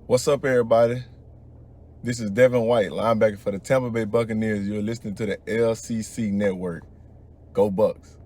What's up, everybody? This is Davin White, linebacker for the Tampa Bay Buccaneers. You're listening to the LCC Network. Go Bucks.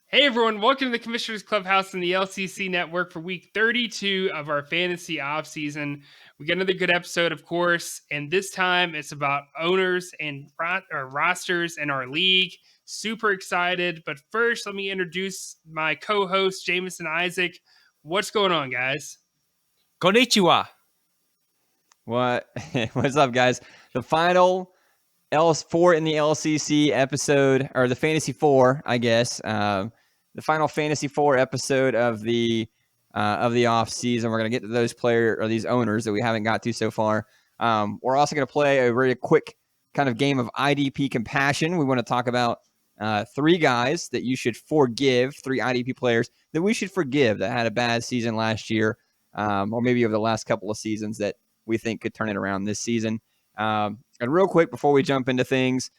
Hey everyone, welcome to the Commissioners Clubhouse and the LCC Network for week 32 of our fantasy offseason. We got another good episode, of course, and this time it's about owners and rosters in our league. Super excited, but first let me introduce my co-host, Jameson Isaac. What's going on, guys? Konnichiwa. What's up, guys? The final L4 in the LCC episode, or the Fantasy 4, I guess. The final Fantasy 4 episode of the off season. We're gonna get to those these owners that we haven't got to so far. We're also gonna play a very quick kind of game of IDP compassion. We want to talk about 3 guys that you should forgive, 3 IDP players that we should forgive that had a bad season last year, or maybe over the last couple of seasons that we think could turn it around this season. And real quick, before we jump into things,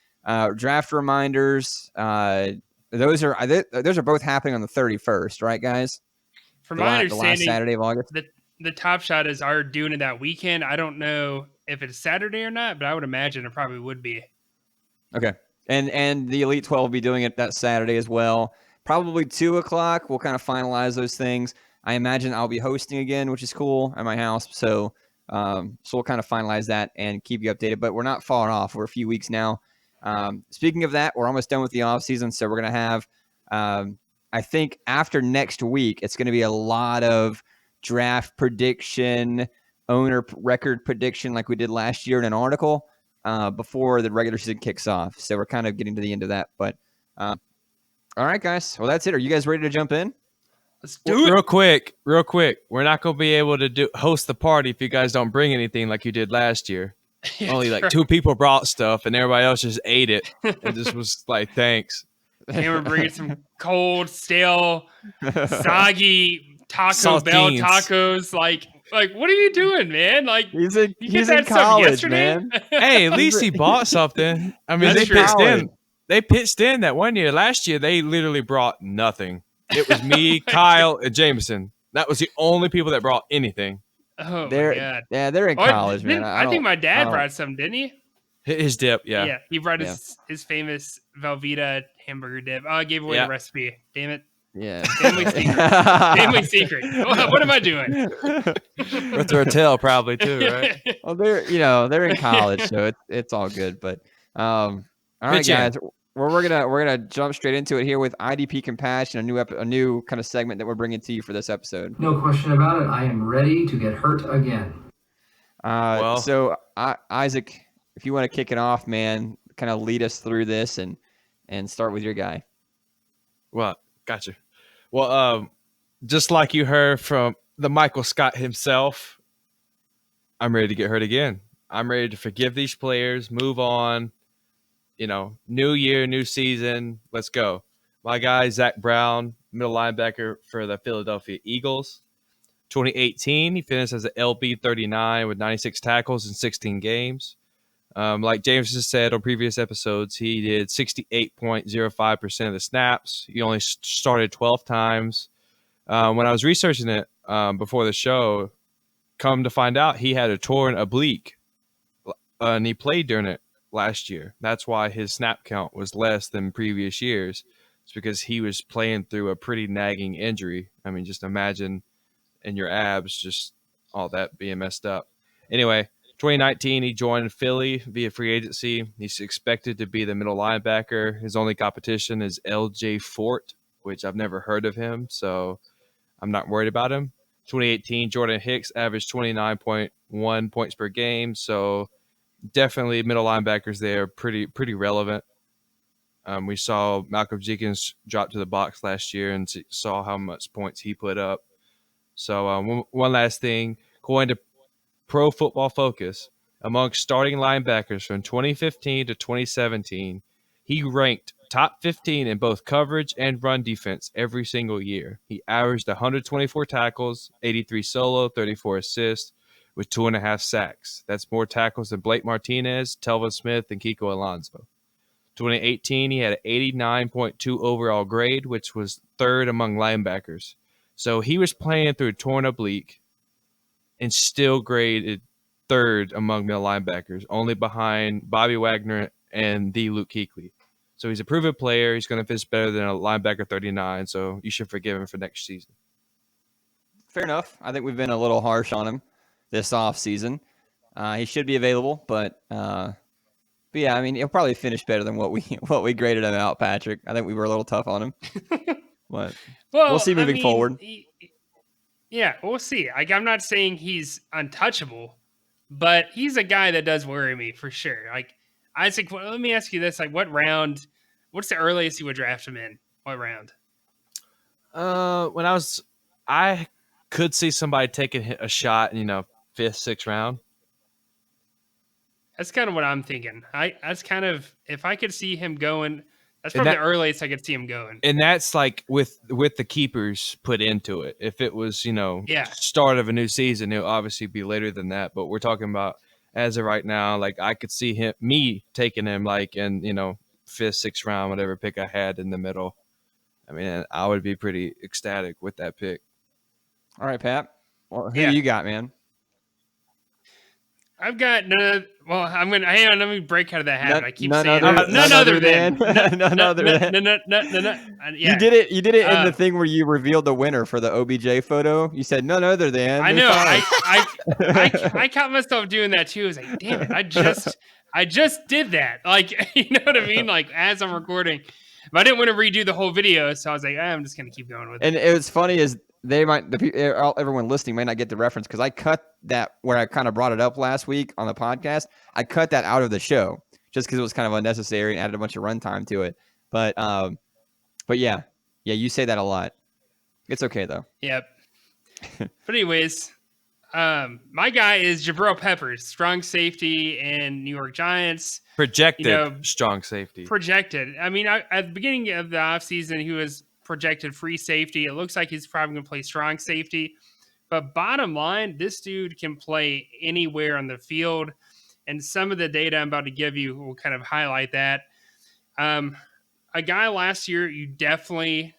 draft reminders. Those are both happening on the 31st, right, guys? From my the last Saturday of August. The Top Shot is are doing it that weekend. I don't know if it's Saturday or not, but I would imagine it probably would be. Okay. And the Elite 12 will be doing it that Saturday as well. Probably 2 o'clock. We'll kind of finalize those things. I imagine I'll be hosting again, which is cool, at my house. So we'll kind of finalize that and keep you updated. But we're not far off. We're a few weeks now. Speaking of that, we're almost done with the off season. So we're going to have, I think after next week, it's going to be a lot of draft prediction, owner record prediction like we did last year in an article. Before the regular season kicks off. So we're kind of getting to the end of that. But all right, guys. Well, that's it. Are you guys ready to jump in? Let's do it. Real quick. We're not going to be able to host the party if you guys don't bring anything like you did last year. Only like 2 people brought stuff and everybody else just ate it. It just was like, thanks. And we're bringing some cold, stale, soggy Taco Bell tacos. Like, what are you doing, man? Like, he's you in that college, stuff yesterday? man. Hey, at least he bought something. I mean, they pitched in that one year. Last year, they literally brought nothing. It was me, Kyle, and Jameson. That was the only people that brought anything. Oh, my God. Yeah, they're in college, man. I think my dad brought some, didn't he? His dip, yeah. Yeah, he brought his famous Velveeta hamburger dip. Oh, I gave away the recipe. Damn it. Yeah. Family secret. Family secret. What am I doing? With their tail, probably, too, right? Well, they're in college, so it's all good. But all right, guys. We're gonna jump straight into it here with IDP Compassion, a new kind of segment that we're bringing to you for this episode. No question about it. I am ready to get hurt again. So Isaac, if you want to kick it off, man, kind of lead us through this and start with your guy. Well, gotcha. Well, just like you heard from the Michael Scott himself, I'm ready to get hurt again. I'm ready to forgive these players, move on. New year, new season. Let's go. My guy, Zach Brown, middle linebacker for the Philadelphia Eagles. 2018, he finished as an LB 39 with 96 tackles in 16 games. Like James just said on previous episodes, he did 68.05% of the snaps. He only started 12 times. When I was researching it before the show, come to find out he had a torn oblique, and he played during it last year. That's why his snap count was less than previous years. It's because he was playing through a pretty nagging injury. I mean, just imagine in your abs, just all that being messed up. Anyway, 2019, he joined Philly via free agency. He's expected to be the middle linebacker. His only competition is LJ Fort, which I've never heard of him, so I'm not worried about him. 2018, Jordan Hicks averaged 29.1 points per game, so definitely middle linebackers there, pretty relevant. We saw Malcolm Jenkins drop to the box last year and saw how much points he put up. So one last thing, according to Pro Football Focus, among starting linebackers from 2015 to 2017, he ranked top 15 in both coverage and run defense every single year. He averaged 124 tackles, 83 solo, 34 assists, with 2.5 sacks. That's more tackles than Blake Martinez, Telvin Smith, and Kiko Alonso. 2018, he had an 89.2 overall grade, which was third among linebackers. So he was playing through a torn oblique and still graded third among middle linebackers, only behind Bobby Wagner and the Luke Kuechly. So he's a proven player. He's going to finish better than a linebacker 39, so you should forgive him for next season. Fair enough. I think we've been a little harsh on him this offseason. He should be available, but yeah, I mean, he'll probably finish better than what we graded him out, Patrick. I think we were a little tough on him. But we'll see moving forward. Yeah, we'll see. Like, I'm not saying he's untouchable, but he's a guy that does worry me for sure. Like, Isaac, let me ask you this: like, what's the earliest you would draft him in? What round? I could see somebody taking a shot in, 5th, 6th round. That's kind of what I'm thinking. That's kind of, if I could see him going, that's probably the earliest I could see him going. And that's like with the keepers put into it. If it was, start of a new season, it'll obviously be later than that. But we're talking about as of right now, like I could see me taking him like in, 5th, 6th round, whatever pick I had in the middle. I mean, I would be pretty ecstatic with that pick. All right, Pat. Well, who you got, man? I've got hang on, let me break out of that habit. I keep saying none other than. Yeah. You did it in the thing where you revealed the winner for the OBJ photo. You said none other than. I know. I caught myself doing that too. I was like, damn it, I just did that. Like, you know what I mean? Like, as I'm recording. But I didn't want to redo the whole video, so I was like, I'm just gonna keep going with it. And it was funny is everyone listening might not get the reference because I cut that where I kind of brought it up last week on the podcast. I cut that out of the show just because it was kind of unnecessary and added a bunch of runtime to it. But yeah, you say that a lot. It's okay though. Yep. But anyways, my guy is Jabril Peppers, strong safety and New York Giants. Projected strong safety. Projected. I mean, at the beginning of the offseason, he was projected free safety. It looks like he's probably going to play strong safety. But bottom line, this dude can play anywhere on the field. And some of the data I'm about to give you will kind of highlight that. A guy last year you definitely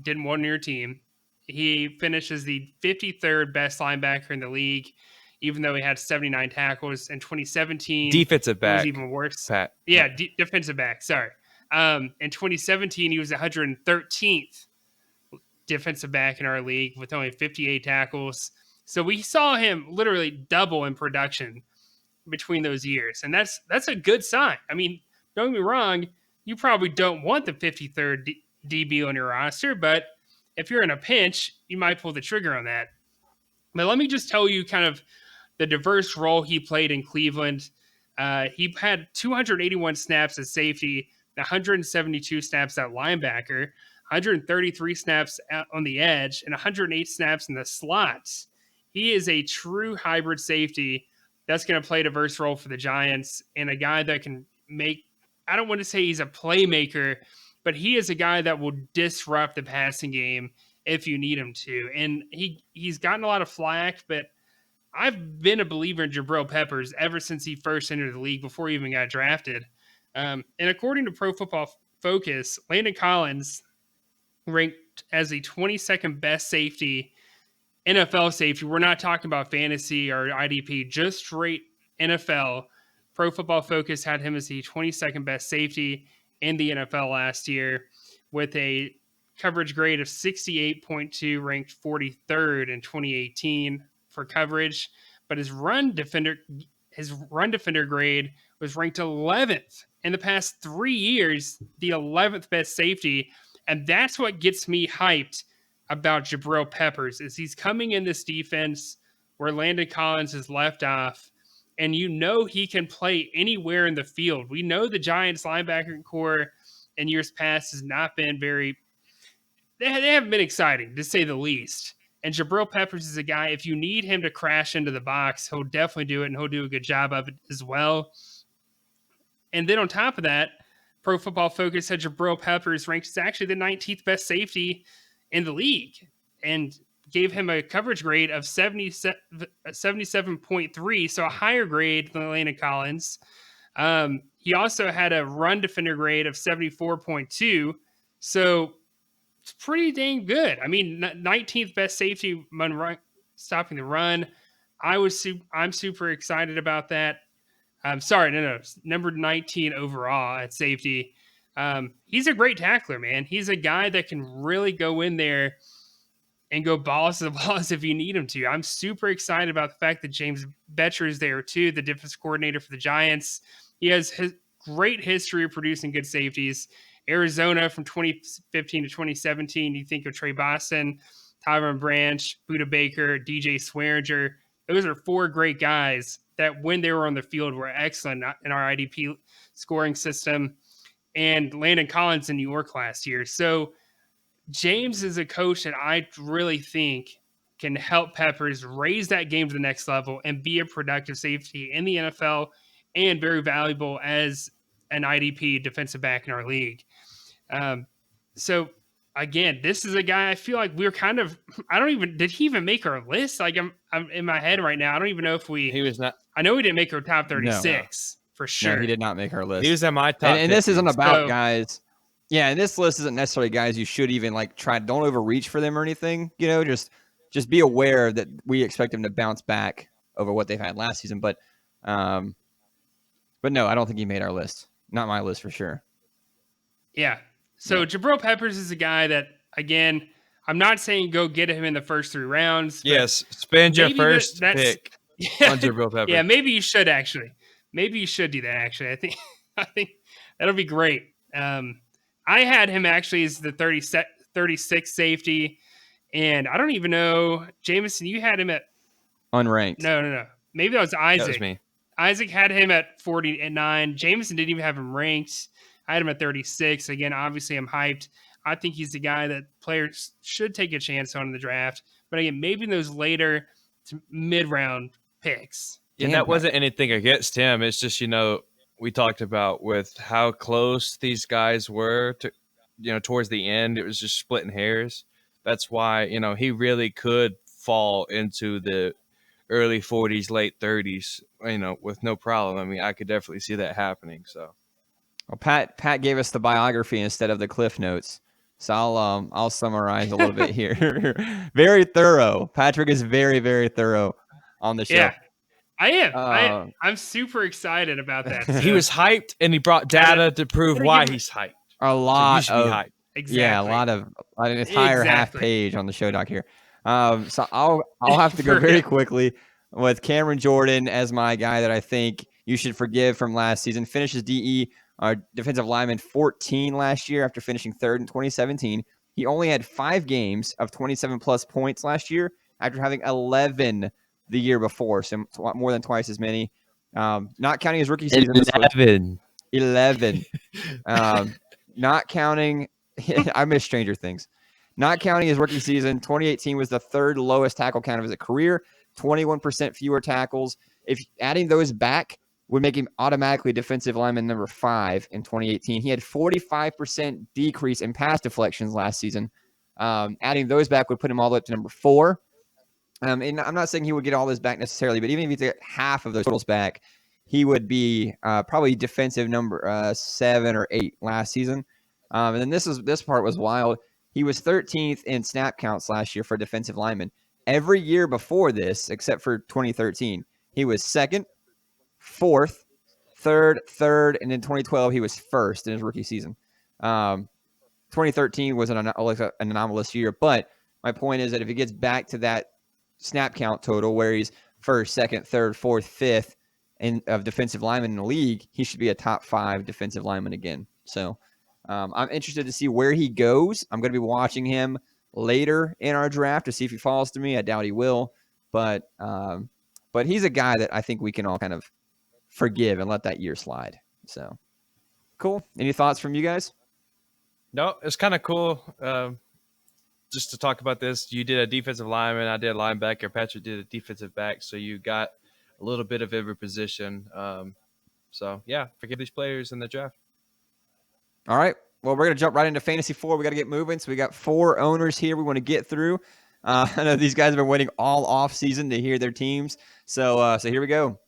didn't want on your team. He finishes the 53rd best linebacker in the league, even though he had 79 tackles. In 2017, defensive back. It was even worse. Pat. Yeah, defensive back. Sorry. In 2017, he was 113th defensive back in our league with only 58 tackles. So we saw him literally double in production between those years. And that's a good sign. I mean, don't get me wrong, you probably don't want the 53rd DB on your roster, but if you're in a pinch, you might pull the trigger on that. But let me just tell you kind of the diverse role he played in Cleveland. He had 281 snaps as safety, 172 snaps at linebacker, 133 snaps on the edge, and 108 snaps in the slots. He is a true hybrid safety that's going to play a diverse role for the Giants and a guy that can make, I don't want to say he's a playmaker, but he is a guy that will disrupt the passing game if you need him to. And he's gotten a lot of flack, but I've been a believer in Jabril Peppers ever since he first entered the league before he even got drafted. And according to Pro Football Focus, Landon Collins ranked as the 22nd best safety, NFL safety. We're not talking about fantasy or IDP, just straight NFL. Pro Football Focus had him as the 22nd best safety in the NFL last year with a coverage grade of 68.2, ranked 43rd in 2018 for coverage. But his run defender grade was ranked 11th in the past 3 years, the 11th best safety. And that's what gets me hyped about Jabril Peppers is he's coming in this defense where Landon Collins is left off. And he can play anywhere in the field. We know the Giants linebacker core in years past has not been very. They haven't been exciting, to say the least. And Jabril Peppers is a guy, if you need him to crash into the box, he'll definitely do it, and he'll do a good job of it as well. And then on top of that, Pro Football Focus had Jabril Peppers ranked as actually the 19th best safety in the league and gave him a coverage grade of 77.3, so a higher grade than Landon Collins. He also had a run defender grade of 74.2, so it's pretty dang good. I mean, 19th best safety when stopping the run. I'm super excited about that. Sorry, no, number 19 overall at safety. He's a great tackler, man. He's a guy that can really go in there and go balls to the balls if you need him to. I'm super excited about the fact that James Betcher is there too, the defensive coordinator for the Giants. He has great history of producing good safeties. Arizona from 2015 to 2017, you think of Trey Boston, Tyron Branch, Buda Baker, DJ Swearinger. Those are four great guys that when they were on the field were excellent in our IDP scoring system. And Landon Collins in New York last year. So James is a coach that I really think can help Peppers raise that game to the next level and be a productive safety in the NFL and very valuable as an IDP defensive back in our league. So again, this is a guy I feel like we're kind of, did he even make our list? Like I'm in my head right now. I don't even know if He was not. I know we didn't make our top 36 for sure. No, he did not make our list. He was at my top. And this 50. isn't about So- guys. Yeah, and this list isn't necessarily guys you should even like try. Don't overreach for them or anything. You know, just be aware that we expect them to bounce back over what they've had last season. But no, I don't think he made our list. Not my list for sure. Yeah. So Jabril Peppers is a guy that, again, I'm not saying go get him in the first 3 rounds. Yes, spend your maybe first that's- pick on Jabril Peppers. Yeah, maybe you should actually. Maybe you should do that. Actually, I think that'll be great. I had him actually as the 36 safety, and I don't even know, Jameson. You had him at Unranked. no. Maybe that was Isaac. That was me. Isaac had him at 49. Jameson didn't even have him ranked. I had him at 36. Again, obviously, I'm hyped. I think he's the guy that players should take a chance on in the draft. But again, maybe in those later to mid-round picks. Yeah, that wasn't anything against him. It's just, we talked about with how close these guys were to, towards the end, it was just splitting hairs. That's why, he really could fall into the early 40s, late 30s, with no problem. I mean, I could definitely see that happening. So, well, Pat gave us the biography instead of the cliff notes. So I'll summarize a little bit here. Very thorough. Patrick is very, very thorough on the show. Yeah. I am. I'm super excited about that. he So- was hyped and he brought data to prove why he's hyped. A lot you should be of hyped. Exactly. yeah, a lot of an entire half Exactly. page on the show doc here. So I'll have to go For very real. quickly with Cameron Jordan as my guy that I think you should forgive from last season. Finishes DE, defensive lineman 14 last year after finishing 3rd in 2017. He only had 5 games of 27 plus points last year after having 11 the year before, so more than twice as many. Not counting his rookie season. 11. Not counting, I miss Stranger Things. Not counting his rookie season, 2018 was the 3rd lowest tackle count of his career, 21% fewer tackles. If adding those back would make him automatically defensive lineman number 5 in 2018. He had 45% decrease in pass deflections last season. Adding those back would put him all the way up to number 4. And I'm not saying he would get all this back necessarily, but even if he took half of those totals back, he would be probably defensive number 7 or 8 last season. And then this part was wild. He was 13th in snap counts last year for defensive linemen. Every year before this, except for 2013, he was 2nd, 4th, 3rd, and in 2012 he was 1st in his rookie season. 2013 was an anomalous year, but my point is that if he gets back to that snap count total where he's 1st, 2nd, 3rd, 4th, 5th of defensive linemen in the league, he should be a top 5 defensive lineman again. So I'm interested to see where he goes. I'm going to be watching him later in our draft to see if he falls to me. I doubt he will, but he's a guy that I think we can all kind of forgive and let that year slide. So cool. Any thoughts from you guys? No, it's kind of cool. Just to talk about this, you did a defensive lineman, I did a linebacker, Patrick did a defensive back, so you got a little bit of every position. So yeah, forgive these players in the draft. All right. Well, we're going to jump right into Fantasy 4. We got to get moving. So we got 4 owners here we want to get through. I know these guys have been waiting all off season to hear their teams. So here we go.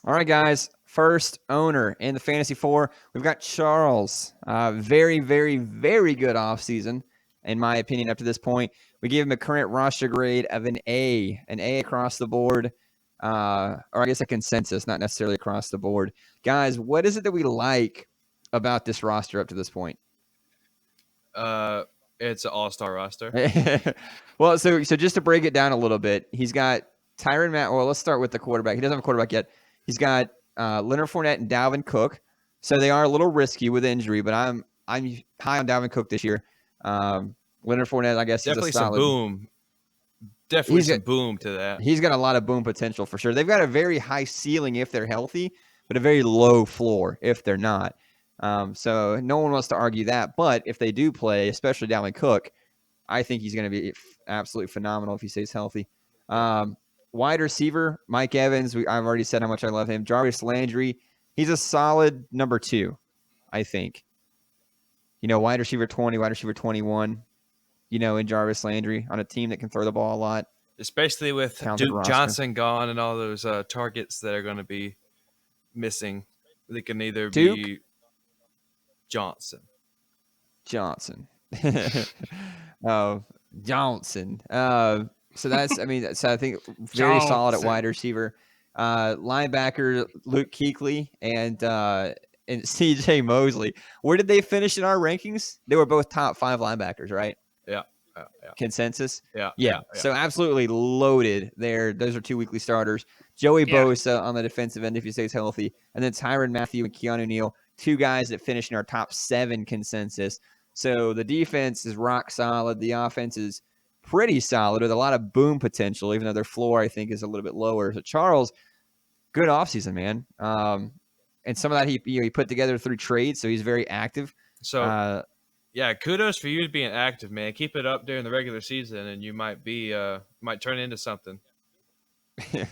All right, guys. First owner in the Fantasy 4, we've got Charles. Very, very, very good offseason, in my opinion, up to this point. We gave him a current roster grade of an A across the board, or I guess a consensus, not necessarily across the board. Guys, what is it that we like about this roster up to this point? It's an all-star roster. Well, so just to break it down a little bit, he's got Tyrann Mathieu. Well, let's start with the quarterback. He doesn't have a quarterback yet. He's got Leonard Fournette and Dalvin Cook. So they are a little risky with injury, but I'm high on Dalvin Cook this year. Leonard Fournette, I guess, Definitely is a solid some boom. Definitely some boom to that. He's got a lot of boom potential for sure. They've got a very high ceiling if they're healthy, but a very low floor if they're not. So no one wants to argue that. But if they do play, especially Dalvin Cook, I think he's going to be absolutely phenomenal if he stays healthy. Wide receiver, Mike Evans. I've already said how much I love him. Jarvis Landry, he's a solid number 2, I think. Wide receiver 20, wide receiver 21, in Jarvis Landry on a team that can throw the ball a lot. Especially with Duke Johnson gone and all those targets that are going to be missing. They can either be Johnson. Oh, Johnson. So that's, I think very solid at wide receiver. Linebacker Luke Kuechly and CJ Mosley. Where did they finish in our rankings? They were both top 5 linebackers, right? Yeah. Consensus? Yeah. So absolutely loaded there. Those are 2 weekly starters. Joey Bosa on the defensive end if he stays healthy. And then Tyrann Mathieu and Keanu Neal, 2 guys that finished in our top 7 consensus. So the defense is rock solid. The offense is pretty solid with a lot of boom potential, even though their floor, I think, is a little bit lower. So Charles, good offseason, man. And some of that he put together through trades, so he's very active. So, kudos for you being active, man. Keep it up during the regular season, and you might turn into something.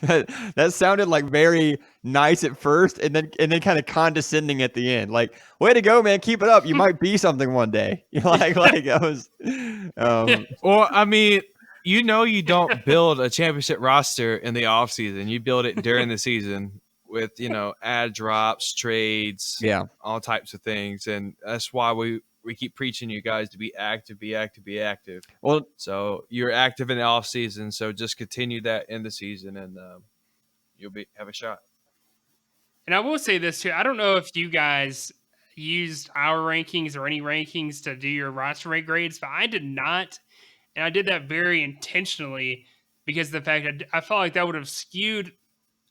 That sounded like very nice at first, and then kind of condescending at the end. Like, way to go, man! Keep it up. You might be something one day. like I was. Well, you don't build a championship roster in the off season. You build it during the season with ad drops, trades, all types of things, and that's why we keep preaching you guys to be active, be active, be active. Well, so you're active in the off season, so just continue that in the season, and you'll have a shot. And I will say this too. I don't know if you guys used our rankings or any rankings to do your roster rate grades, but I did not. And I did that very intentionally because of the fact that I felt like that would have skewed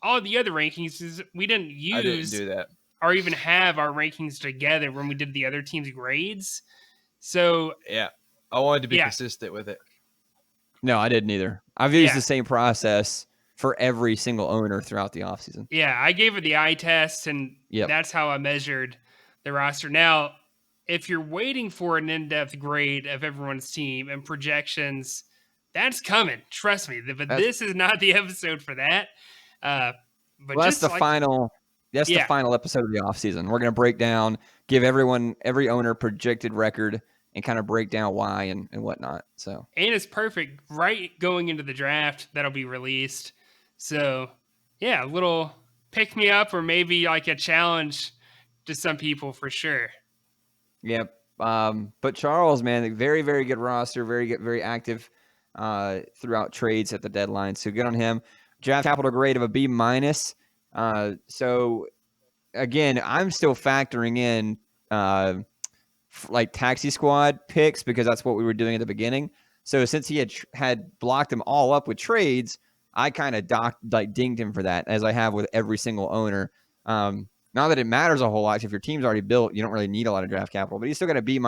all the other rankings. We didn't do that or even have our rankings together when we did the other teams' grades. So yeah, I wanted to be consistent with it. No, I didn't either. I've used the same process for every single owner throughout the offseason. Yeah, I gave it the eye test, and that's how I measured the roster. Now, if you're waiting for an in-depth grade of everyone's team and projections, that's coming. Trust me. But this is not the episode for that. But that's the final. That's the final episode of the offseason. We're going to break down, give every owner projected record, and kind of break down why and whatnot. So, and it's perfect right going into the draft that'll be released. So, a little pick me up or maybe like a challenge to some people for sure. Yep. But Charles, man, very, very good roster, very good, very active throughout trades at the deadline. So good on him. Draft capital grade of a B-. So again, I'm still factoring in like taxi squad picks because that's what we were doing at the beginning. So since he had blocked them all up with trades, I kind of dinged him for that, as I have with every single owner. Not that it matters a whole lot. If your team's already built, you don't really need a lot of draft capital. But he's still got a B-.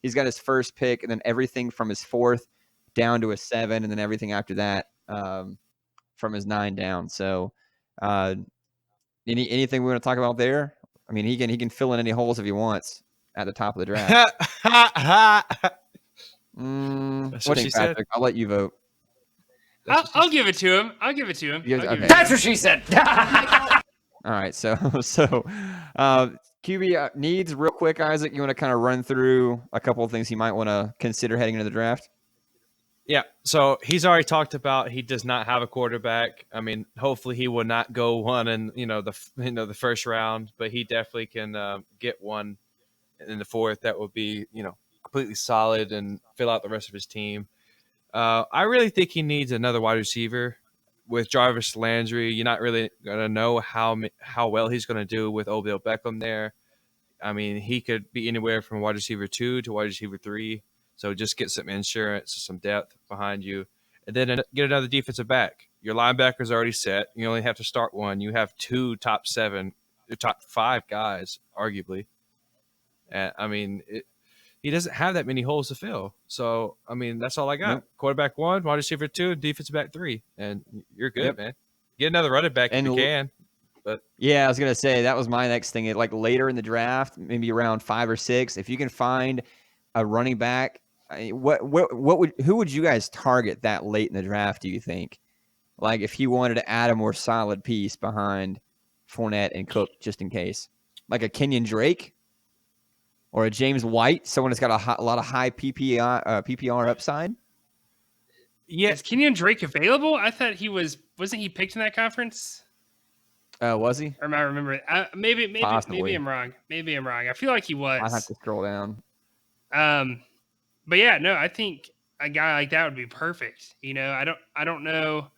He's got his first pick, and then everything from his 4th down to a 7, and then everything after that from his 9 down. So anything we want to talk about there? I mean, he can fill in any holes if he wants at the top of the draft. That's What what do you she think, said. Patrick? I'll let you vote. I'll give it to him. I'll give it to him. Yes, I'll give okay. it to That's him. what she said. All right, so QB needs real quick, Isaac. You want to kind of run through a couple of things he might want to consider heading into the draft? Yeah, so he's already talked about he does not have a quarterback. I mean, hopefully he will not go one in the first round, but he definitely can get one in the fourth. That would be completely solid and fill out the rest of his team. I really think he needs another wide receiver. With Jarvis Landry, you're not really gonna know how well he's gonna do with Odell Beckham there. I mean, he could be anywhere from wide receiver 2 to wide receiver 3. So just get some insurance, some depth behind you, and then get another defensive back. Your linebacker's already set. You only have to start one. You have 2 top 5 guys, arguably. And I mean, he doesn't have that many holes to fill. So, I mean, that's all I got. Nope. Quarterback 1, wide receiver 2, defensive back 3, and you're good, Yep. man. Get another running back if you can. Yeah, I was gonna say that was my next thing. Like later in the draft, maybe around 5 or 6, if you can find a running back, who would you guys target that late in the draft? Do you think, like, if you wanted to add a more solid piece behind Fournette and Cook, just in case, like a Kenyon Drake or a James White, someone that's got a lot of high PPR upside? Yeah, Is Kenyon Drake available? I thought wasn't he picked in that conference? Was he? Or am I remembering? Maybe Possibly. I'm wrong. Maybe I'm wrong. I feel like he was. I'll have to scroll down. But yeah, no, I think a guy like that would be perfect. I don't know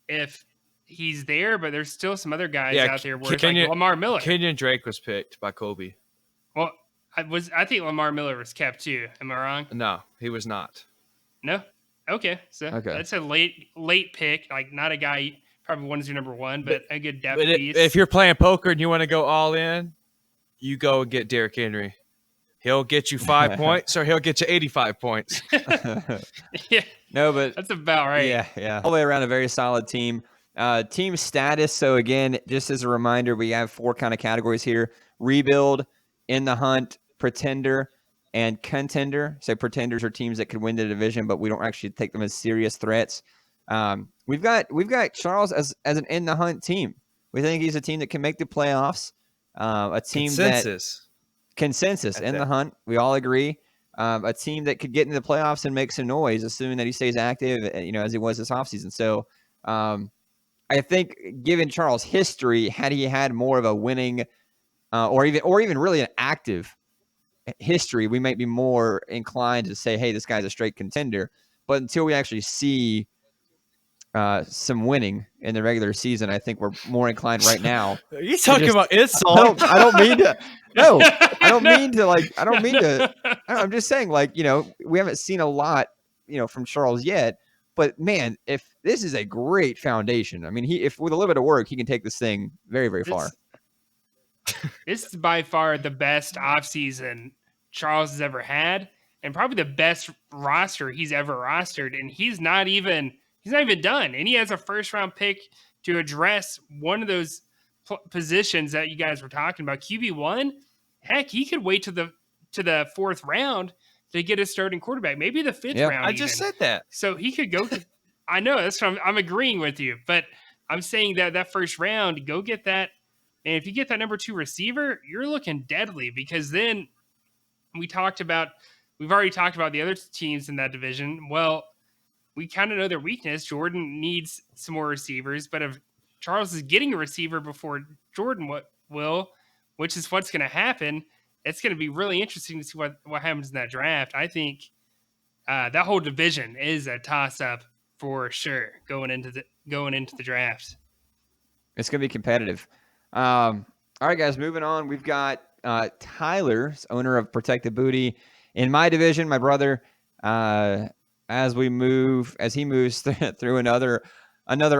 if he's there, but there's still some other guys out there where it's like Lamar Miller. Kenyon Drake was picked by Kobe. Well, I think Lamar Miller was kept too. Am I wrong? No, he was not. No? Okay. So that's a late pick. Like, not a guy you probably wanted to number 1, but a good depth piece. If you're playing poker and you want to go all in, you go and get Derrick Henry. He'll get you 5 points, or he'll get you 85 points. Yeah. No, but that's about right. Yeah. All the way around, a very solid team. Team status. So again, just as a reminder, we have 4 kind of categories here: rebuild, in the hunt, pretender, and contender. So pretenders are teams that could win the division, but we don't actually take them as serious threats. We've got Charles as an in the hunt team. We think he's a team that can make the playoffs. A team consensus in the hunt. We all agree. A team that could get into the playoffs and make some noise, assuming that he stays active, as he was this offseason. So I think, given Charles' history, had he had more of a winning or even really an active history, we might be more inclined to say, hey, this guy's a straight contender. But until we actually see some winning in the regular season, I think we're more inclined right now. Are you talking about insult? I don't mean to. No, I don't mean to. I'm just saying, we haven't seen a lot, from Charles yet. But man, if this is a great foundation, I mean, if with a little bit of work, he can take this thing very, very far. This is by far the best offseason Charles has ever had, and probably the best roster he's ever rostered. And he's not even done. And he has a first round pick to address one of those positions that you guys were talking about. QB1, heck, he could wait to the 4th round to get a starting quarterback. Maybe the 5th round. I just said that. So he could go. I know, that's what I'm agreeing with you, but I'm saying that first round, go get that. And if you get that number 2 receiver, you're looking deadly, because then we've already talked about the other teams in that division. Well, we kind of know their weakness. Jordan needs some more receivers, but if Charles is getting a receiver before Jordan will, which is what's going to happen, it's going to be really interesting to see what happens in that draft. I think that whole division is a toss-up for sure going into the draft. It's going to be competitive. All right, guys, moving on. We've got Tyler, owner of Protected Booty. In my division, my brother, as he moves through another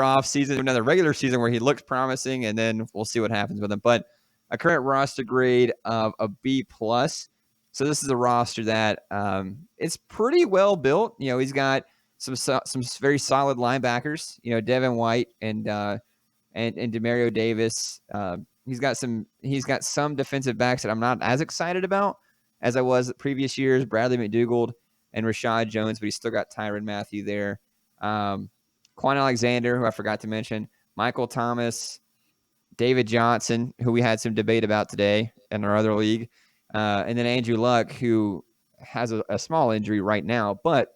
off season, another regular season where he looks promising, and then we'll see what happens with him. But a current roster grade of a B+. So this is a roster that it's pretty well built. He's got some very solid linebackers. You know, Devin White and Demario Davis. He's got some defensive backs that I'm not as excited about as I was the previous years. Bradley McDougald and Rashad Jones, but he's still got Tyrann Mathieu there. Quan Alexander, who I forgot to mention, Michael Thomas, David Johnson, who we had some debate about today in our other league, and then Andrew Luck, who has a small injury right now. But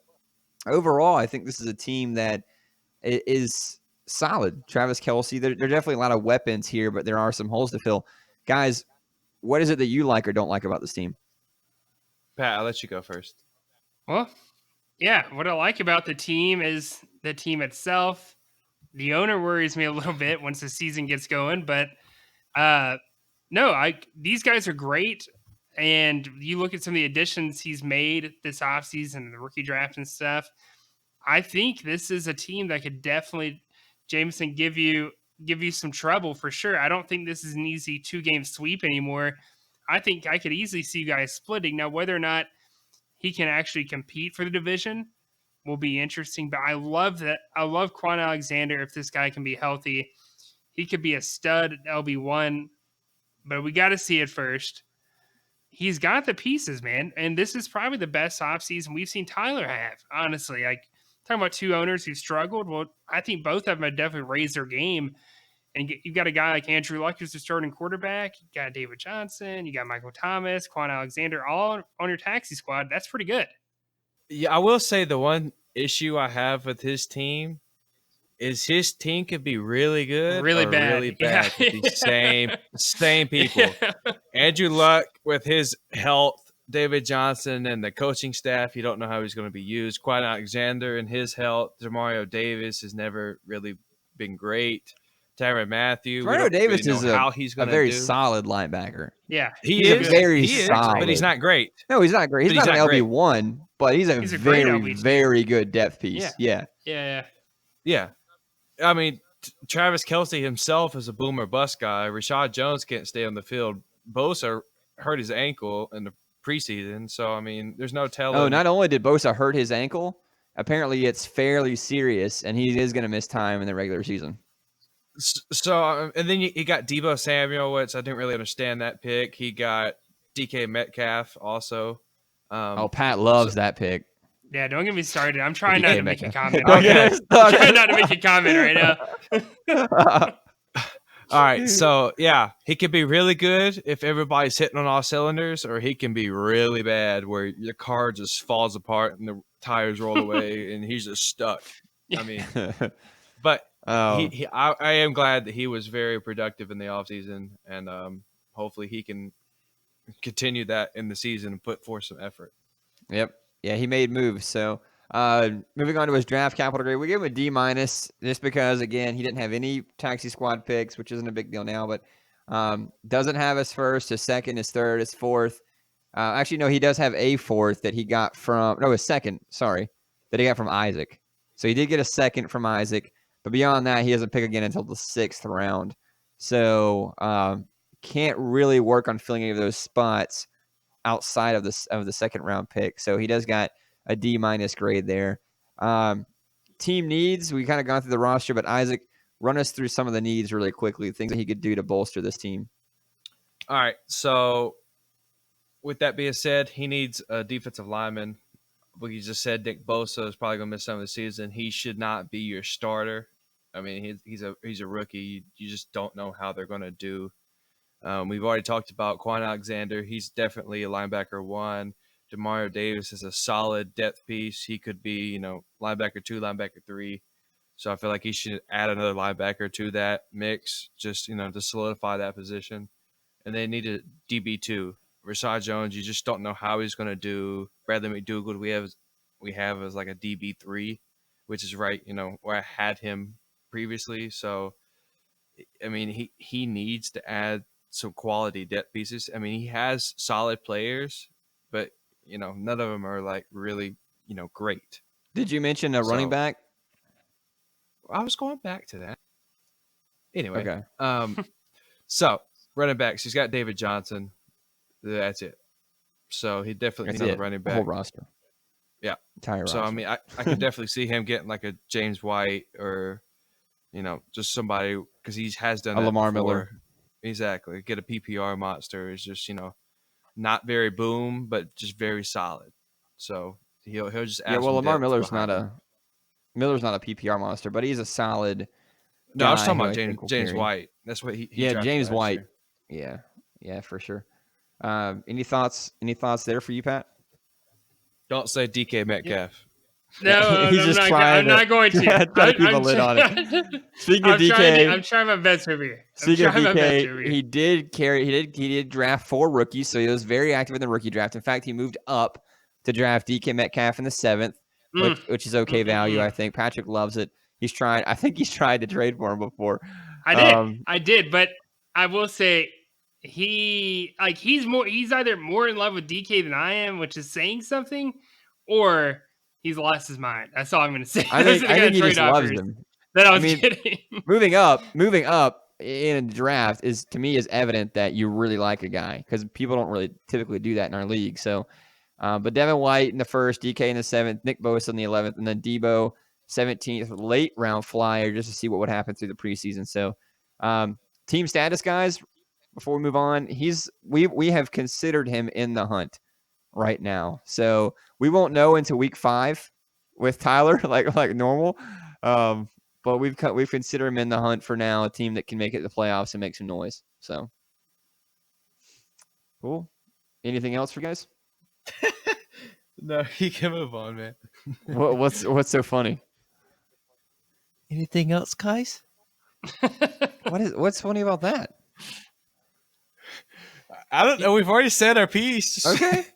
overall, I think this is a team that is solid. Travis Kelce, there are definitely a lot of weapons here, but there are some holes to fill. Guys, what is it that you like or don't like about this team? Pat, I'll let you go first. Well, yeah, what I like about the team is the team itself. The owner worries me a little bit once the season gets going, but no, these guys are great. And you look at some of the additions he's made this offseason, the rookie draft and stuff. I think this is a team that could definitely, Jameson, give you some trouble for sure. I don't think this is an easy 2-game sweep anymore. I think I could easily see you guys splitting. Now, whether or not he can actually compete for the division will be interesting. But I love that. I love Quan Alexander. If this guy can be healthy, he could be a stud LB1. But we got to see it first. He's got the pieces, man. And this is probably the best offseason we've seen Tyler have, honestly. Like, talking about two owners who struggled. Well, I think both of them have definitely raised their game. And you've got a guy like Andrew Luck who's the starting quarterback. You got David Johnson. You got Michael Thomas, Quan Alexander, all on your taxi squad. That's pretty good. Yeah, I will say the one issue I have with his team is his team could be really good Really or bad. really bad Yeah. with the same people. Yeah. Andrew Luck with his health, David Johnson and the coaching staff, you don't know how he's going to be used. Quan Alexander and his health, Demario Davis has never really been great. Tyrann Mathieu, Demario Davis really is how he's a going to very do. solid linebacker. Yeah. He He's is very he is, solid. but he's not great. No, he's not great. He's But he's not an not great. LB1, but he's a great very, LB2. very good depth piece. Yeah. Yeah. Yeah. I mean, Travis Kelce himself is a boomer bust guy. Rashad Jones can't stay on the field. Bosa hurt his ankle in the preseason. So, I mean, there's no telling. Oh, not only did Bosa hurt his ankle, apparently it's fairly serious, and he is going to miss time in the regular season. So, and then he got Deebo Samuel, which I didn't really understand that pick. He got DK Metcalf also. Pat loves that pick. Yeah, don't get me started. I'm trying not to make a comment. Okay. I'm trying not to make a comment right now. All right, so yeah, he can be really good if everybody's hitting on all cylinders, or he can be really bad where your car just falls apart and the tires roll away and he's just stuck. I mean, but I am glad that he was very productive in the offseason, and hopefully he can continue that in the season and put forth some effort. Yep. Yeah, he made moves. So moving on to his draft capital grade, we gave him a D- just because, again, he didn't have any taxi squad picks, which isn't a big deal now, but doesn't have his first, his second, his third, his fourth. Actually, no, he does have a fourth that he got from – no, his second, sorry, that he got from Isaac. So he did get a second from Isaac, but beyond that, he doesn't pick again until the 6th round. So can't really work on filling any of those spots outside of the second round pick. So he does got a D- grade there. Team needs, we kind of gone through the roster, but Isaac, run us through some of the needs really quickly, things that he could do to bolster this team. All right, so with that being said, he needs a defensive lineman. We just said Nick Bosa is probably going to miss some of the season. He should not be your starter. I mean, he's a rookie. You just don't know how they're going to do. We've already talked about Quan Alexander. He's definitely a linebacker 1. Demario Davis is a solid depth piece. He could be, linebacker 2, linebacker 3. So I feel like he should add another linebacker to that mix, just, to solidify that position. And they need a DB2. Rashad Jones, you just don't know how he's going to do. Bradley McDougald, we have as like a DB3, which is right, where I had him previously. So, I mean, he needs to add some quality depth pieces. I mean, he has solid players, but none of them are like really, great. Did you mention a running back? I was going back to that. Anyway, okay. So running backs, he's got David Johnson. That's it. So he definitely needs a running back. Whole roster. Entire So I roster. mean, I could definitely see him getting like a James White or just somebody because he has done A that Lamar before. Miller. Exactly. Get a PPR monster is just not very boom, but just very solid. So he'll just add Well, some Lamar depth Miller's behind him. Miller's not a PPR monster, but he's a solid No, I was guy talking who about I James think will James carry. White. That's what he Yeah, drafted James last White. year. Yeah, for sure. Any thoughts there for you, Pat? Don't say DK Metcalf. No, He's I'm just not. trying I'm not going to. try to keep a lid on it. Speaking of DK, I'm trying my best over here. Speaking of DK, he did draft 4 rookies, so he was very active in the rookie draft. In fact, he moved up to draft DK Metcalf in the 7th, which is okay value. I think Patrick loves it. I think he's tried to trade for him before. I did, but I will say he's either more in love with DK than I am, which is saying something, or he's lost his mind. That's all I'm going to say. I think he just loves him. That I was kidding. moving up in a draft is evident that you really like a guy because people don't really typically do that in our league. So, but Devin White in the 1st, DK in the 7th, Nick Bosa in the 11th, and then Debo 17th, late round flyer just to see what would happen through the preseason. So, team status, guys. Before we move on, we have considered him in the hunt right now. So we won't know until week 5 with Tyler, like normal. But we've considered him in the hunt for now, a team that can make it to the playoffs and make some noise. So cool. Anything else for you guys? No, you can move on, man. What's so funny? Anything else, guys? What's funny about that? I don't know. We've already said our piece. Just okay,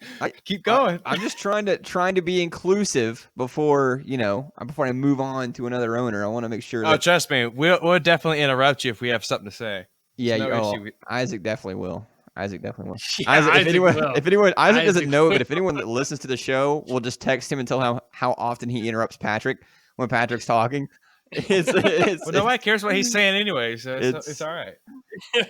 keep going. I'm just trying to be inclusive before I move on to another owner. I want to make sure. Oh, trust me, we'll definitely interrupt you if we have something to say. Yeah, Isaac definitely will. Yeah, Isaac, Isaac if anyone, Isaac doesn't know, will. but if anyone that listens to the show will just text him and tell him how often he interrupts Patrick when Patrick's talking. Well, nobody cares what he's saying anyway, so it's all right.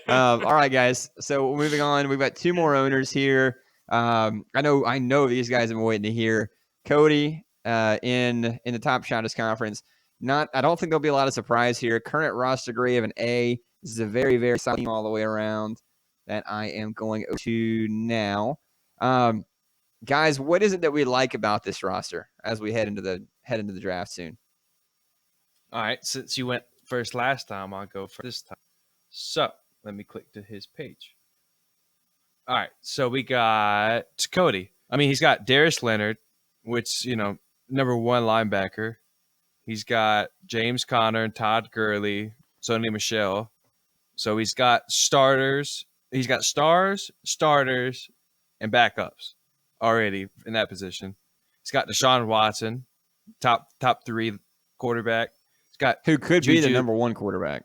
All right, guys. So moving on, we've got 2 more owners here. I know these guys have been waiting to hear Cody in the Top Shotters Conference. I don't think there'll be a lot of surprise here. Current roster grade of an A. This is a very, very solid team all the way around that I am going to now. Guys, what is it that we like about this roster as we head into the draft soon? All right, since you went first last time, I'll go first this time. So let me click to his page. All right, so we got Cody. I mean, he's got Darius Leonard, which, number 1 linebacker. He's got James Conner and Todd Gurley, Sony Michel. So he's got starters. He's got stars, starters, and backups already in that position. He's got Deshaun Watson, top 3 quarterback. He's got Who could Juju. be the number 1 quarterback.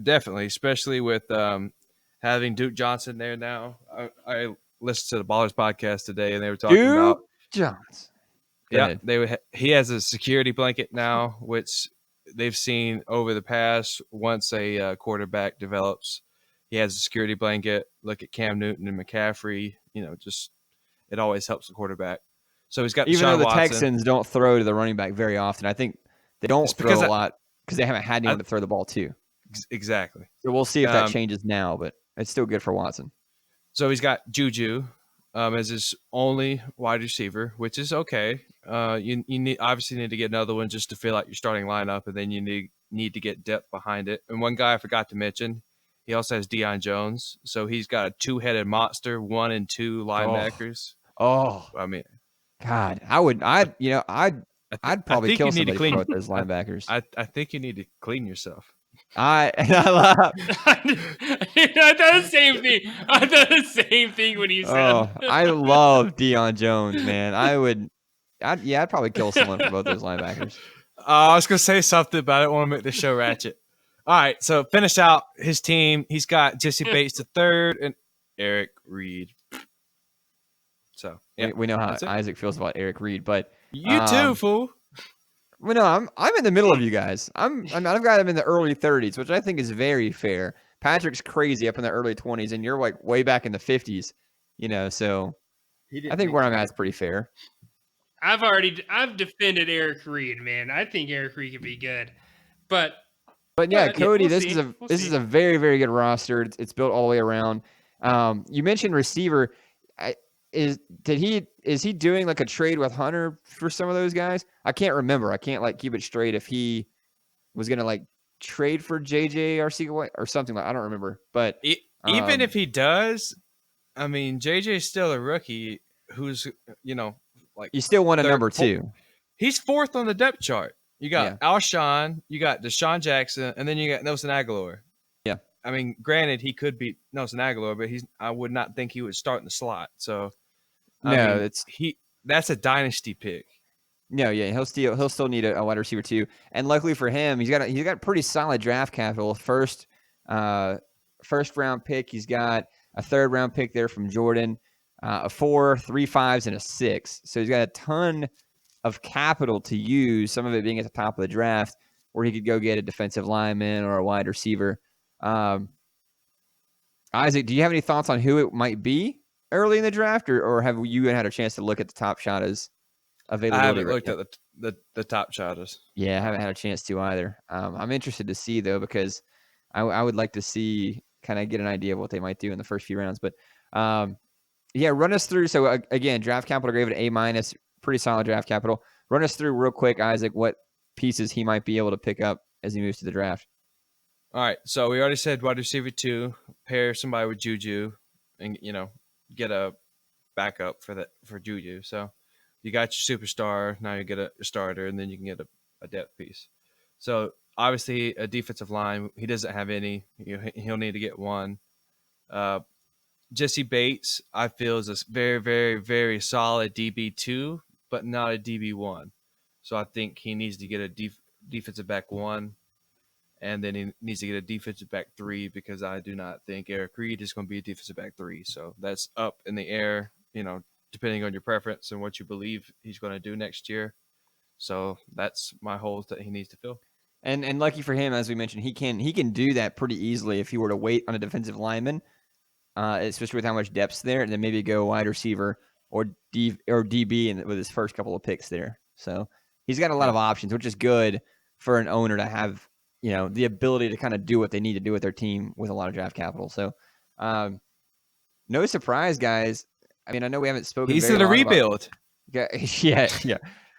Definitely, especially with having Duke Johnson there now. I listened to the Ballers podcast today, and they were talking about Johnson. He has a security blanket now, which they've seen over the past. Once a quarterback develops, he has a security blanket. Look at Cam Newton and McCaffrey. Just it always helps the quarterback. So he's got even Deshaun though the Watson. Texans don't throw to the running back very often. I think they don't throw a lot because they haven't had anyone to throw the ball to. Exactly. So we'll see if that changes now, but it's still good for Watson. So he's got Juju as his only wide receiver, which is okay. You obviously need to get another one just to fill out your starting lineup, and then you need to get depth behind it. And one guy I forgot to mention, he also has Deion Jones, so he's got a 2-headed monster, 1 and 2 linebackers. I mean, God, I'd probably kill somebody for both those linebackers. I think you need to clean yourself. I thought the same thing. I thought the same thing when you said. I love Deion Jones, man. I'd probably kill someone for both those linebackers. I was gonna say something, but I don't want to make the show ratchet. All right, so finish out his team. He's got Jesse Bates III and Eric Reed. So we know how Isaac feels about Eric Reed, but you too, fool. Well, no, I'm in the middle of you guys. I've got him in the early 30s, which I think is very fair. Patrick's crazy up in the early 20s, and you're like way back in the 50s. So I think where I'm at is pretty fair. I've defended Eric Reed, man. I think Eric Reed could be good, but yeah, Cody, we'll this see. is a very, very good roster. It's built all the way around. You mentioned receiver. Is he doing like a trade with Hunter for some of those guys? I can't remember. I can't like keep it straight if he was gonna like trade for JJ Arcega or something like I don't remember. But Even if he does, I mean JJ's still a rookie who's like you still want a third, number 2. He's 4th on the depth chart. You got Yeah. Alshon, you got Deshaun Jackson, and then you got Nelson Aguilar. Yeah. I mean, granted, he could beat Nelson Aguilar, but I would not think he would start in the slot. So, that's a dynasty pick. No, yeah, he'll still need a wide receiver too. And luckily for him, he's got pretty solid draft capital. First round pick. He's got a 3rd round pick there from Jordan, a 4, 3 5s, and a 6. So he's got a ton of capital to use, some of it being at the top of the draft, where he could go get a defensive lineman or a wide receiver. Isaac, do you have any thoughts on who it might be early in the draft, or have you had a chance to look at the top shotters availability? I haven't looked at the top shotters. Yeah, I haven't had a chance to either. I'm interested to see, though, because I would like to see, kind of get an idea of what they might do in the first few rounds. But, yeah, run us through. So, again, draft capital gave it A-, pretty solid draft capital. Run us through real quick, Isaac, what pieces he might be able to pick up as he moves to the draft. All right, so we already said wide receiver 2, pair somebody with Juju, and get a backup for Juju. So you got your superstar, now you get a starter, and then you can get a depth piece. So obviously a defensive line, he doesn't have any. He'll need to get one. Jesse Bates, I feel, is a very, very, very solid DB2, but not a DB1. So I think he needs to get a defensive back 1, and then he needs to get a defensive back 3, because I do not think Eric Reed is going to be a defensive back 3. So that's up in the air, depending on your preference and what you believe he's going to do next year. So that's my holes that he needs to fill. And lucky for him, as we mentioned, he can do that pretty easily if he were to wait on a defensive lineman, especially with how much depth's there, and then maybe go wide receiver or DB with his first couple of picks there. So he's got a lot of options, which is good for an owner to have, the ability to kind of do what they need to do with their team with a lot of draft capital. So no surprise, guys. I mean, I know we haven't spoken. He's in a rebuild. Yeah.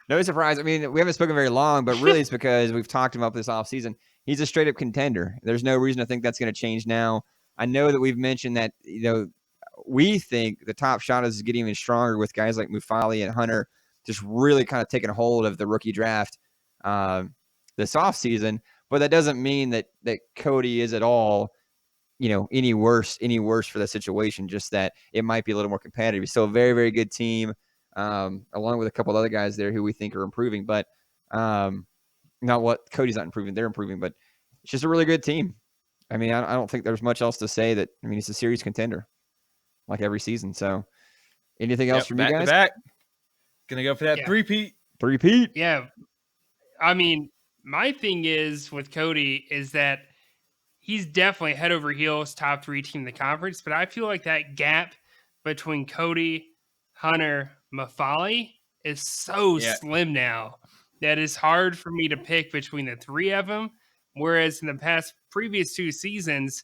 No surprise. I mean, we haven't spoken very long, but really it's because we've talked about this offseason. He's a straight up contender. There's no reason to think that's going to change now. I know that we've mentioned that, we think the top shot is getting even stronger with guys like Mufali and Hunter just really kind of taking a hold of the rookie draft this offseason. But that doesn't mean that Cody is at all, any worse for the situation, just that it might be a little more competitive. He's still a very, very good team, along with a couple other guys there who we think are improving. But Cody's not improving. They're improving, but it's just a really good team. I mean, I don't think there's much else to say that. I mean, it's a series contender like every season. So anything else from you guys? Back. Gonna go for that three-peat. Yeah. I mean, my thing is with Cody is that he's definitely head over heels top 3 team in the conference, but I feel like that gap between Cody, Hunter, Mufali is so slim now that it's hard for me to pick between the 3 of them. Whereas in the previous 2 seasons,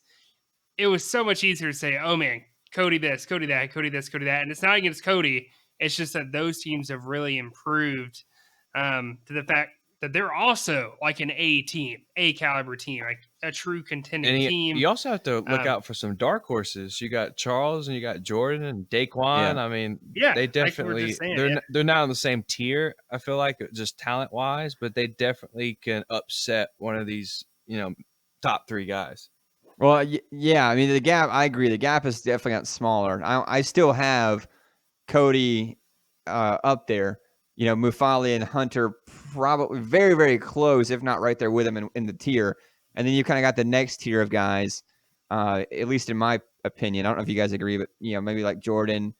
it was so much easier to say, oh man, Cody this, Cody that, Cody this, Cody that. And it's not against Cody. It's just that those teams have really improved to the fact that they're also like an A team, A caliber team, like a true contending team. You also have to look out for some dark horses. You got Charles and you got Jordan and Daquan. Yeah. I mean, like they we definitely were just saying, they're not on the same tier. I feel like just talent wise, but they definitely can upset one of these, top 3 guys. Well, yeah. I mean, the gap. I agree. The gap has definitely gotten smaller. I still have Cody up there. Mufali and Hunter probably very, very close, if not right there with him in the tier. And then you kind of got the next tier of guys, at least in my opinion. I don't know if you guys agree, but, maybe like Jordan,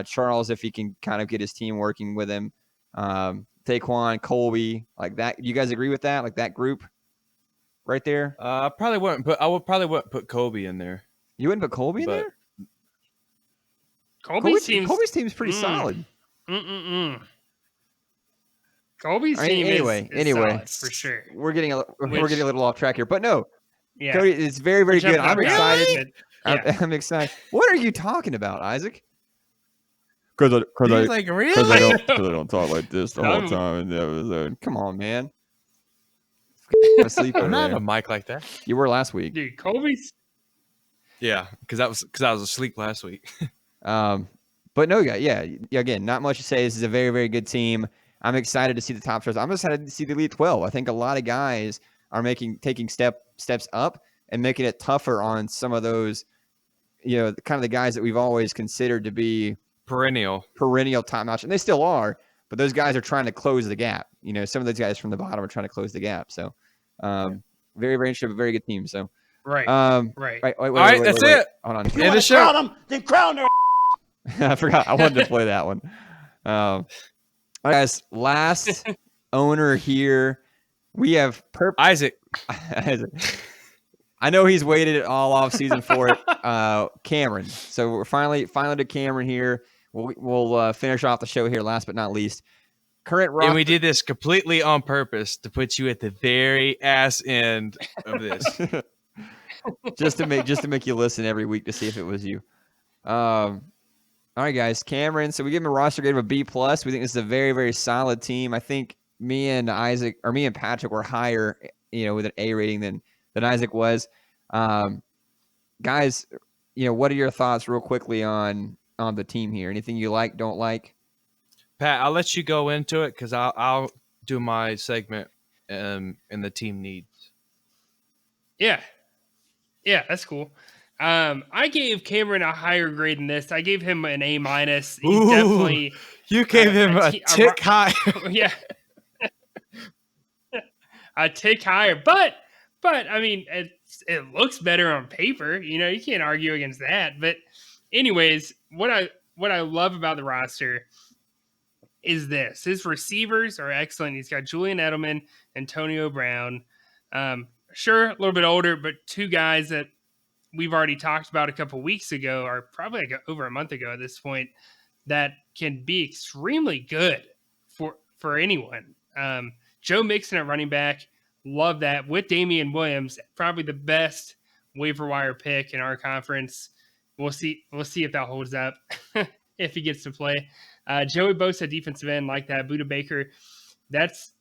Charles, if he can kind of get his team working with him, Taquan, Colby, like that. You guys agree with that? Like that group right there? I would probably wouldn't put Kobe in there. You wouldn't put Colby in there? Colby's team's pretty solid. Colby's All right, team anyway, is solid for sure. we're getting a little off track here, but no, Yeah, Cody, it's very, very We're good. jumping I'm off topic, excited. but yeah. I'm excited. What are you talking about, Isaac? Because He's like, really? I don't talk like this the whole I'm- time in the episode. Come on, man. Asleep over I'm not there. a mic like that. You were last week. Dude, Colby's Yeah, because I was asleep last week. But no, yeah. Again, not much to say. This is a very, very good team. I'm excited to see the top stars. I'm excited to see the Elite 12. I think a lot of guys are taking steps up and making it tougher on some of those, kind of the guys that we've always considered to be Perennial top notch, and they still are. But those guys are trying to close the gap. Some of those guys from the bottom are trying to close the gap. So, very, very interesting, but very good team. So, right. Wait, that's it. Hold on. End the show. Then crown her. I forgot. I wanted to play that one. All right, guys. Last owner here. We have Isaac. I know he's waited all off season for it. Cameron. So we're finally to Cameron here. We'll finish off the show here. Last but not least, current roster. And we did this completely on purpose to put you at the very ass end of this. just to make you listen every week to see if it was you. All right, guys. Cameron. So we give him a roster grade of a B+. We think this is a very, very solid team. I think me and Patrick were higher, with an A rating than Isaac was. Guys, what are your thoughts real quickly on the team here? Anything you like, don't like? Pat, I'll let you go into it because I'll do my segment in the team needs. Yeah, that's cool. I gave Cameron a higher grade than this. I gave him an A-. He's definitely You gave him a tick high. Yeah, a tick higher. But I mean, it looks better on paper. You can't argue against that. But anyways, what I love about the roster is this: his receivers are excellent. He's got Julian Edelman, Antonio Brown. Sure, a little bit older, but two guys that we've already talked about a couple weeks ago, or probably like over a month ago at this point, that can be extremely good for anyone. Joe Mixon at running back, love that. With Damian Williams, probably the best waiver wire pick in our conference. We'll see if that holds up if he gets to play. Joey Bosa, defensive end, like that. Budda Baker, that's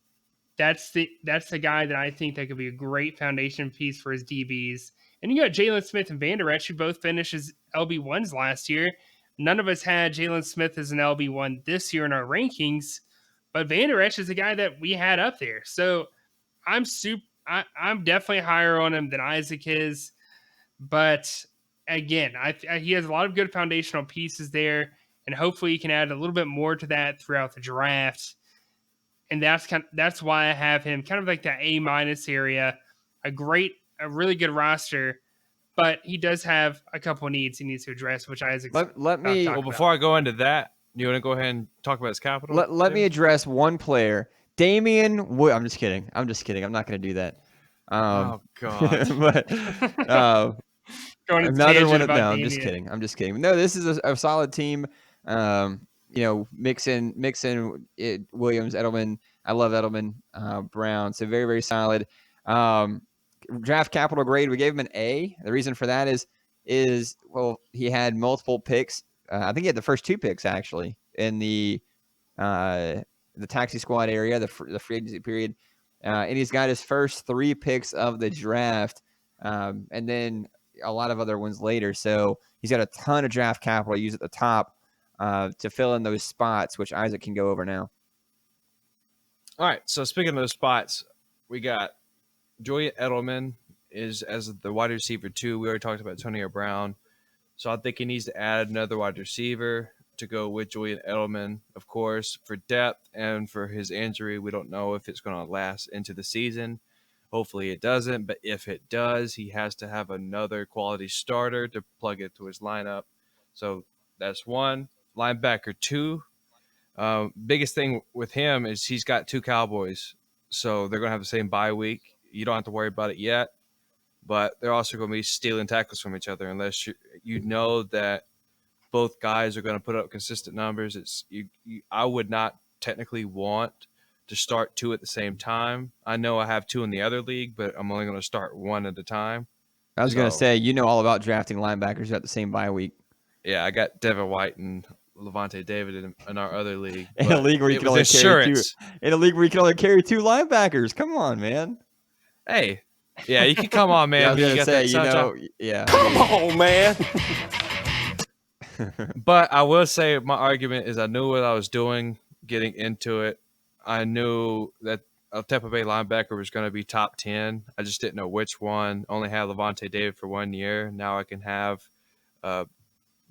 the guy that I think that could be a great foundation piece for his DBs. And you got Jalen Smith and Van Der Esch, who both finished as LB1s last year. None of us had Jalen Smith as an LB1 this year in our rankings, but Van Der Esch is a guy that we had up there. So I'm definitely higher on him than Isaac is. But again, he has a lot of good foundational pieces there, and hopefully he can add a little bit more to that throughout the draft. And that's why I have him kind of like that A- area, a really good roster, but he does have a couple of needs he needs to address, which Isaac. Let me. Well, before I go into that, you want to go ahead and talk about his capital? Let me address one player, Damian. I'm just kidding. I'm not going to do that. Oh God! But another one. No, I'm just kidding. No, this is a solid team. Mixon, Williams, Edelman. I love Edelman, Brown. So very, very solid. Draft capital grade, we gave him an A. The reason for that is he had multiple picks. I think he had the first two picks actually in the taxi squad area, the free agency period, and he's got his first 3 picks of the draft, and then a lot of other ones later. So he's got a ton of draft capital to use at the top to fill in those spots, which Isaac can go over now. All right. So speaking of those spots, we got Julian Edelman is as the wide receiver 2. We already talked about Antonio Brown. So I think he needs to add another wide receiver to go with Julian Edelman, of course, for depth and for his injury. We don't know if it's going to last into the season. Hopefully it doesn't, but if it does, he has to have another quality starter to plug it to his lineup. So that's one. Linebacker 2. Biggest thing with him is he's got 2 Cowboys, so they're going to have the same bye week. You don't have to worry about it yet, but they're also going to be stealing tackles from each other unless you know that both guys are going to put up consistent numbers. I would not technically want to start 2 at the same time. I know I have 2 in the other league, but I'm only going to start 1 at a time. I was going to say, you know all about drafting linebackers at the same bye week. Yeah, I got Davin White and Levante David in our other league. In a league where you can only carry 2. In a league where you can only carry 2 linebackers. Come on, man. Hey, yeah, you can come on, man. Yeah, I was you gonna say, yeah. Come on, man. But I will say my argument is I knew what I was doing getting into it. I knew that a Tampa Bay linebacker was going to be top 10. I just didn't know which one. Only had Levante David for 1 year. Now I can have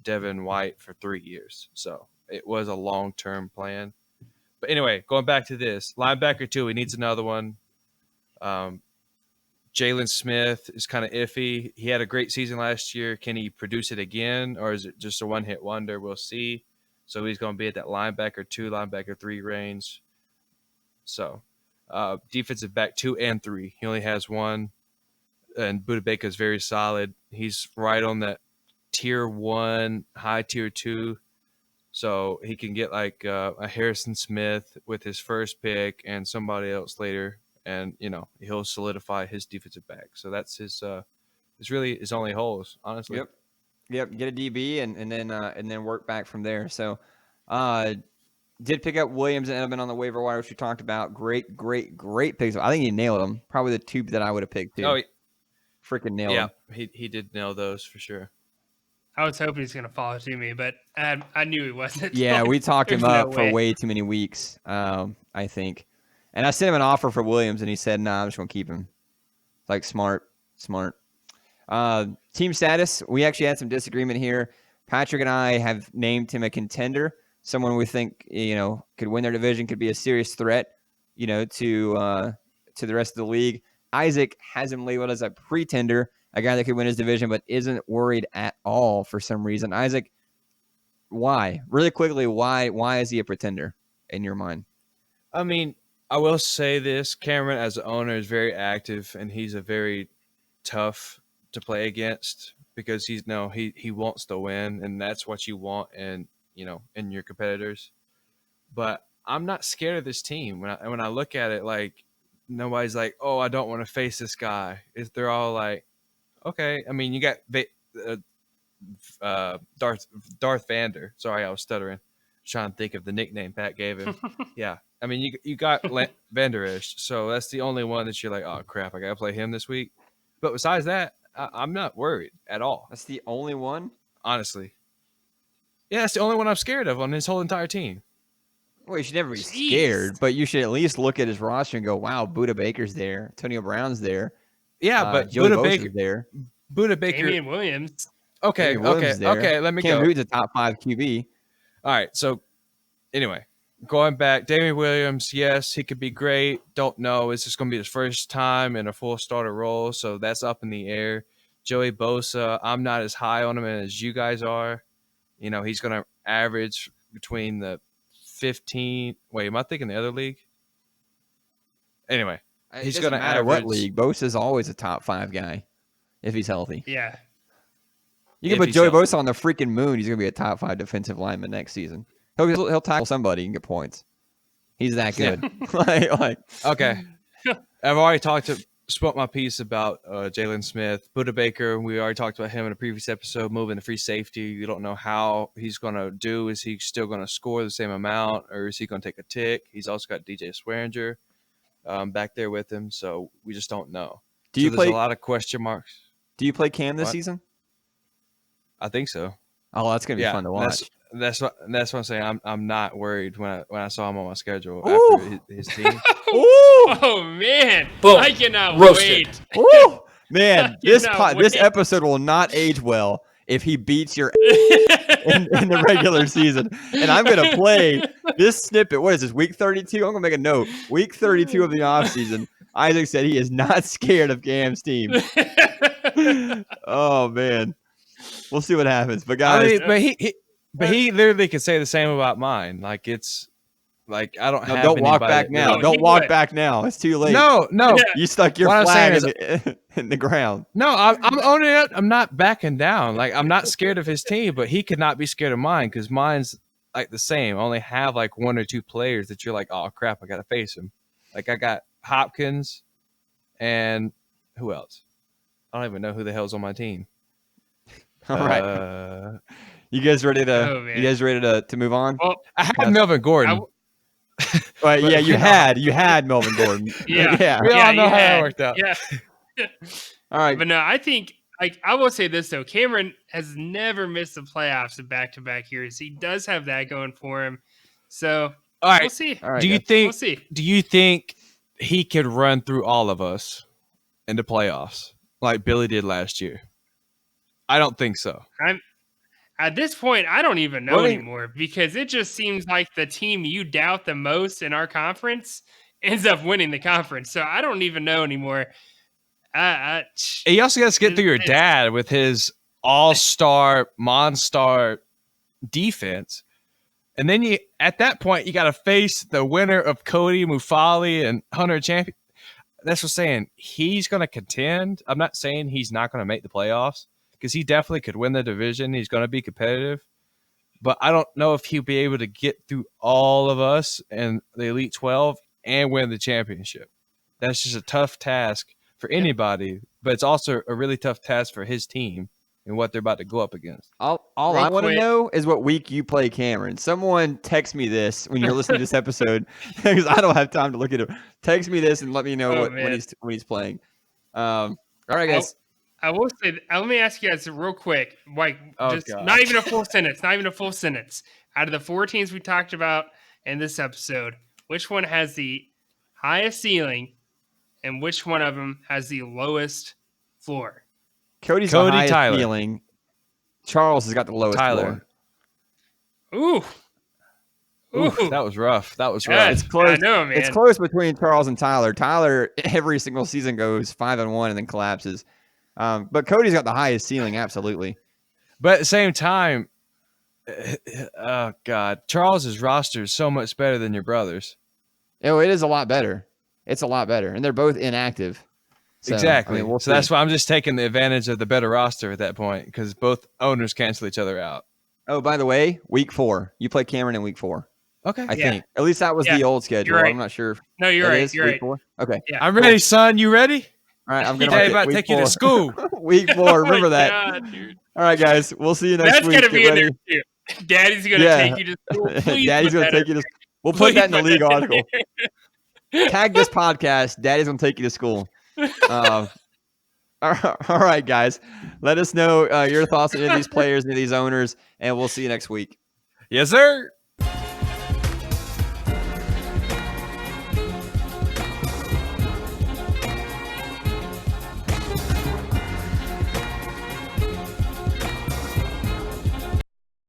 Davin White for 3 years. So it was a long-term plan. But anyway, going back to this. Linebacker 2, he needs another one. Jalen Smith is kind of iffy. He had a great season last year. Can he produce it again, or is it just a one-hit wonder? We'll see. So he's going to be at that linebacker 2, linebacker 3 range. So defensive back 2 and 3. He only has 1. And Budda Baker is very solid. He's right on that tier 1, high tier 2. So he can get like a Harrison Smith with his first pick and somebody else later. And, he'll solidify his defensive back. So that's it's really his only holes, honestly. Yep. Get a DB and then work back from there. So did pick up Williams and Edelman on the waiver wire, which we talked about. Great picks. I think he nailed them. Probably the 2 that I would have picked too. Oh, freaking nailed them. Yeah, he did nail those for sure. I was hoping he's going to fall to me, but I knew he wasn't. Yeah, we talked him up for way too many weeks, I think. And I sent him an offer for Williams, and he said, nah, I'm just going to keep him. Like, smart. Team status, we actually had some disagreement here. Patrick and I have named him a contender, someone we think, could win their division, could be a serious threat, to the rest of the league. Isaac has him labeled as a pretender, a guy that could win his division, but isn't worried at all for some reason. Isaac, why? Really quickly, why is he a pretender in your mind? I mean, I will say this. Cameron, as an owner, is very active, and he's a very tough to play against because he wants to win, and that's what you want in your competitors. But I'm not scared of this team. When I look at it, like, nobody's like, oh, I don't want to face this guy. They're all like, okay. I mean, you got Darth Vander. Sorry, I was stuttering. Trying to think of the nickname Pat gave him. Yeah. I mean, you got Vanderish, so that's the only one that you're like, oh, crap, I got to play him this week. But besides that, I'm not worried at all. That's the only one? Honestly. Yeah, that's the only one I'm scared of on his whole entire team. Well, you should never be scared, but you should at least look at his roster and go, wow, Budda Baker's there. Antonio Brown's there. Yeah, but Joey Bosa's there. Budda Baker. Damian Williams. Okay, let me Cam go. Newton's a top 5 QB. All right, so anyway, going back, Damian Williams, yes, he could be great. Don't know. It's just going to be his first time in a full starter role, so that's up in the air. Joey Bosa, I'm not as high on him as you guys are. He's going to average between the 15. Wait, am I thinking the other league? Anyway, he's going to average. What league? Bosa's always a top 5 guy if he's healthy. Yeah. You can put Joey Bosa on the freaking moon. He's going to be a top 5 defensive lineman next season. He'll tackle somebody and get points. He's that good. Yeah. Okay. I've already spoke my piece about Jalen Smith. Budda Baker, we already talked about him in a previous episode, moving to free safety. You don't know how he's going to do. Is he still going to score the same amount, or is he going to take a tick? He's also got DJ Swearinger back there with him, so we just don't know. There's a lot of question marks. Do you play Cam this season? I think so. Oh, that's gonna be fun to watch. That's what I'm saying. I'm not worried when I saw him on my schedule after his team. Oh man, boom. I cannot wait. Man, this episode will not age well if he beats your in the regular season. And I'm gonna play this snippet. What is this? Week 32. I'm gonna make a note. Week 32 of the offseason. Isaac said he is not scared of Cam's team. Oh man. We'll see what happens. But guys, he literally could say the same about mine. Like, it's like, I don't have. Don't walk back now. Don't walk back now. It's too late. No. You stuck your flag in the ground. No, I'm owning it. I'm not backing down. Like, I'm not scared of his team, but he could not be scared of mine because mine's like the same. I only have like one or two players that you're like, oh crap, I gotta face them. Like I got Hopkins and who else? I don't even know who the hell's on my team. All right. You guys ready to? Oh, man. You guys ready to move on? Well, I had Melvin Gordon. Well, yeah, you had Melvin Gordon. yeah, We all know you how that had- worked out. Yeah. All right. But no, I think I will say this though. Cameron has never missed the playoffs in back-to-back years. He does have that going for him. So All right. we'll see. All right. Do you guys. think? We'll see. Do you think he could run through all of us in the playoffs like Billy did last year? I don't think so. At this point, I don't even know What do you- anymore because it just seems like the team you doubt the most in our conference ends up winning the conference. So I don't even know anymore. You also got to get through your dad with his all-star, Monstar defense. And then you, at that point, you got to face the winner of Cody Mufali and Hunter Champion. That's what I'm saying. He's going to contend. I'm not saying he's not going to make the playoffs because he definitely could win the division. He's going to be competitive. But I don't know if he'll be able to get through all of us and the Elite 12 and win the championship. That's just a tough task for anybody, but it's also a really tough task for his team and what they're about to go up against. All Real I want to quick. know is what week you play Cameron. Someone text me this when you're listening to this episode because I don't have time to look at it. Text me this and let me know when he's playing. All right, guys. I will say, let me ask you guys real quick, like God. not even a full sentence, not even a full sentence. Out of the 4 teams we talked about in this episode, which one has the highest ceiling and which one of them has the lowest floor? Cody's Cody, the highest Tyler. ceiling. Charles has got the lowest Tyler. Ooh. Oof, that was rough. That was Yeah, rough. It's close. I know, man. It's close between Charles and Tyler. Tyler every single season goes 5-1 and then collapses. But Cody's got the highest ceiling, absolutely. But at the same time, oh God, Charles's roster is so much better than your brother's. Oh, it is a lot better. It's a lot better, and they're both inactive. So, Exactly. I mean, we'll so that's see. why I'm just taking the advantage of the better roster at that point because both owners cancel each other out. Oh, by the way, week 4. You play Cameron in week 4. Okay. I Yeah. think. At least that was the old schedule. right. I'm not sure. If No, you're that right. is You're week right. 4. Okay. Yeah. I'm ready, son. You ready? All right. I'm Your gonna daddy mark about it. to take Week you to 4. school. Week 4. Remember Oh my that. God, dude. All right, guys. We'll see you next That's week. gonna be Get in there ready. too. Daddy's gonna Yeah. take you to school. Please Daddy's put gonna that take in you to. there. We'll put Please that in the put league that in article. Tag this podcast. Daddy's gonna take you to school. All right, guys. Let us know your thoughts on any of these players, any of these owners, and we'll see you next week. Yes, sir.